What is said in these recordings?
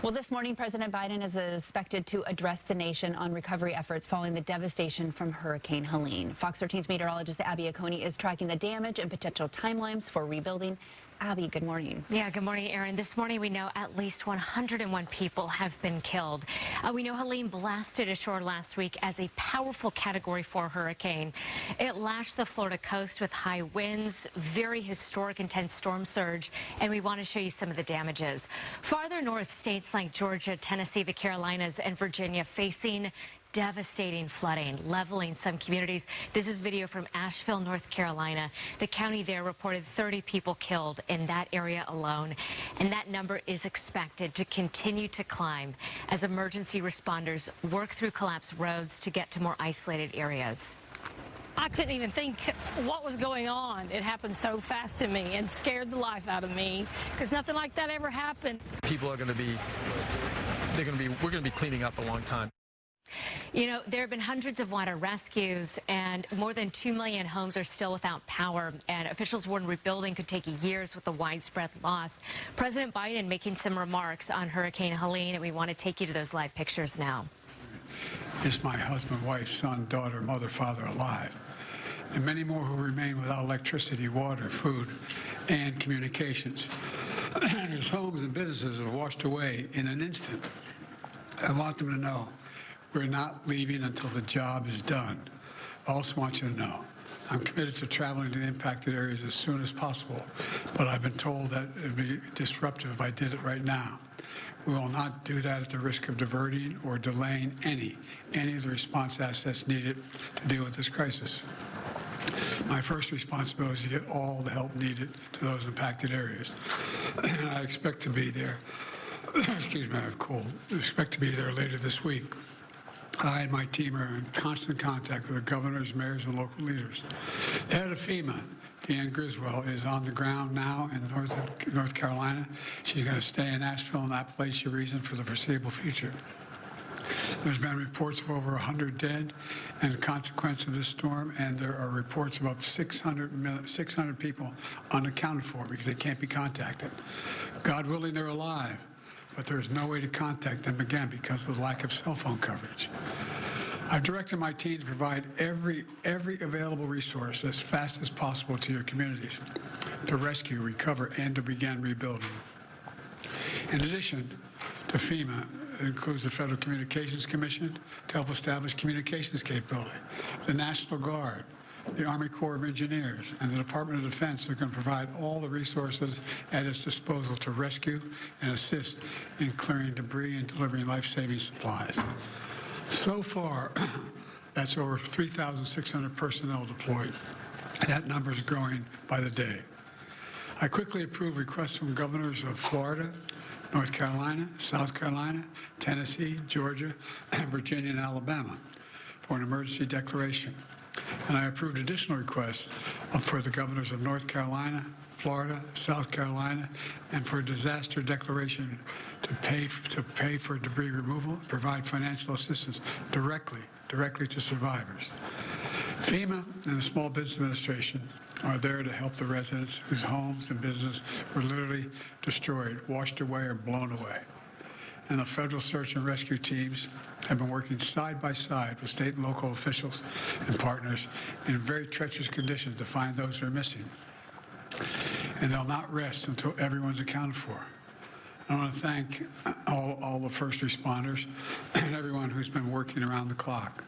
Well, this morning, President Biden is expected to address the nation on recovery efforts following the devastation from Hurricane Helene. Fox 13's meteorologist Abby Aconi is tracking the damage and potential timelines for rebuilding. Abby, good morning. Yeah, good morning, Erin. This morning, we know at least 101 people have been killed. We know Helene blasted ashore last week as a powerful Category 4 hurricane. It lashed the Florida coast with high winds, very historic intense storm surge, and we want to show you some of the damages. Farther north, states like Georgia, Tennessee, the Carolinas, and Virginia facing devastating flooding, leveling some communities. This is video from Asheville, North Carolina. The county there reported 30 people killed in that area alone, and that number is expected to continue to climb as emergency responders work through collapsed roads to get to more isolated areas. I couldn't even think what was going on. It happened so fast to me and scared the life out of me because nothing like that ever happened. People are we're going to be cleaning up a long time. You know, there have been hundreds of water rescues, and more than 2 million homes are still without power, and officials warn rebuilding could take years with the widespread loss. President Biden making some remarks on Hurricane Helene, and we want to take you to those live pictures now. Is my husband, wife, son, daughter, mother, father alive? And many more who remain without electricity, water, food, and communications. Whose homes and businesses have washed away in an instant. I want them to know we're not leaving until the job is done. I also want you to know I'm committed to traveling to the impacted areas as soon as possible, but I've been told that it would be disruptive if I did it right now. We will not do that at the risk of diverting or delaying any of the response assets needed to deal with this crisis. My first responsibility is to get all the help needed to those impacted areas. And I expect to be there, excuse me, I have a cold. I expect to be there later this week. I and my team are in constant contact with the governors, mayors, and local leaders. The head of FEMA, Deanne Griswold, is on the ground now in North Carolina. She's going to stay in Asheville and Appalachia region for the foreseeable future. There's been reports of over 100 dead as a consequence of this storm, and there are reports of up 600 people unaccounted for because they can't be contacted. God willing, they're alive, but there is no way to contact them again because of the lack of cell phone coverage. I've directed my team to provide every available resource as fast as possible to your communities to rescue, recover, and to begin rebuilding. In addition to FEMA, it includes the Federal Communications Commission to help establish communications capability, the National Guard, the Army Corps of Engineers, and the Department of Defense are going to provide all the resources at its disposal to rescue and assist in clearing debris and delivering life-saving supplies. So far, that's over 3,600 personnel deployed. That number is growing by the day. I quickly approved requests from governors of Florida, North Carolina, South Carolina, Tennessee, Georgia, Virginia, and Alabama for an emergency declaration. And I approved additional requests for the governors of North Carolina, Florida, South Carolina, and for a disaster declaration to pay for debris removal, provide financial assistance directly to survivors. FEMA and the Small Business Administration are there to help the residents whose homes and businesses were literally destroyed, washed away, or blown away. And the federal search and rescue teams have been working side by side with state and local officials and partners in very treacherous conditions to find those who are missing. And they'll not rest until everyone's accounted for. I want to thank all the first responders and everyone who's been working around the clock.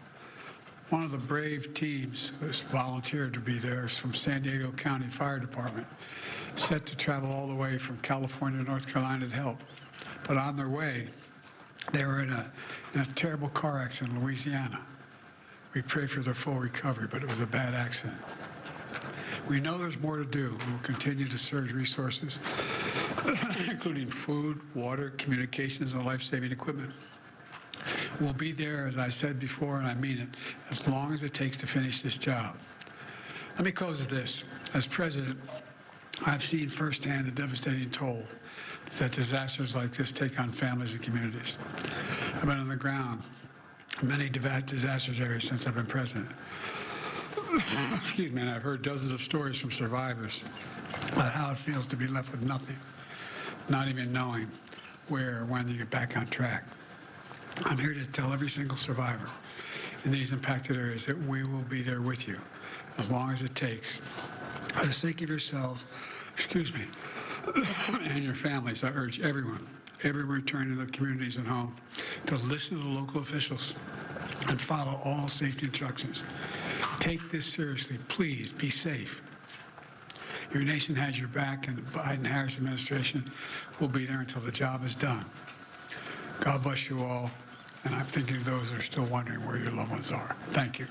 One of the brave teams who's volunteered to be there is from San Diego County Fire Department, set to travel all the way from California to North Carolina to help. But on their way, they were in a terrible car accident in Louisiana. We pray for their full recovery, but it was a bad accident. We know there's more to do. We will continue to surge resources, including food, water, communications, and life-saving equipment. We'll be there, as I said before, and I mean it, as long as it takes to finish this job. Let me close with this. As president, I've seen firsthand the devastating toll that disasters like this take on families and communities. I've been on the ground in many disaster areas since I've been president. Excuse me, and I've heard dozens of stories from survivors about how it feels to be left with nothing, not even knowing where, or when to get back on track. I'm here to tell every single survivor in these impacted areas that we will be there with you as long as it takes. For the sake of yourselves, and your families, I urge everyone returning to their communities and home to listen to the local officials and follow all safety instructions. Take this seriously. Please be safe. Your nation has your back, and the Biden-Harris administration will be there until the job is done. God bless you all, and I'm thinking of those that are still wondering where your loved ones are. Thank you.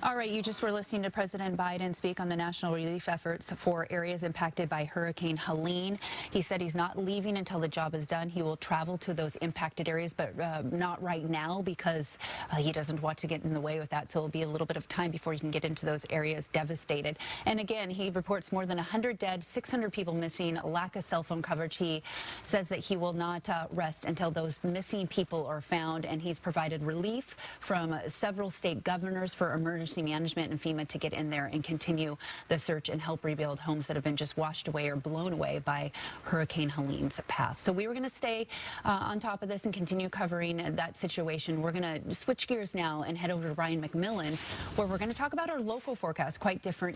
All right, you just were listening to President Biden speak on the national relief efforts for areas impacted by Hurricane Helene. He said he's not leaving until the job is done. He will travel to those impacted areas, but not right now because he doesn't want to get in the way with that. So it'll be a little bit of time before he can get into those areas devastated. And again, he reports more than 100 dead, 600 people missing, lack of cell phone coverage. He says that he will not rest until those missing people are found, and he's provided relief from several state governors for emergency management and FEMA to get in there and continue the search and help rebuild homes that have been just washed away or blown away by Hurricane Helene's path. So we were going to stay on top of this and continue covering that situation. We're going to switch gears now and head over to Ryan McMillan, where we're going to talk about our local forecast, quite different.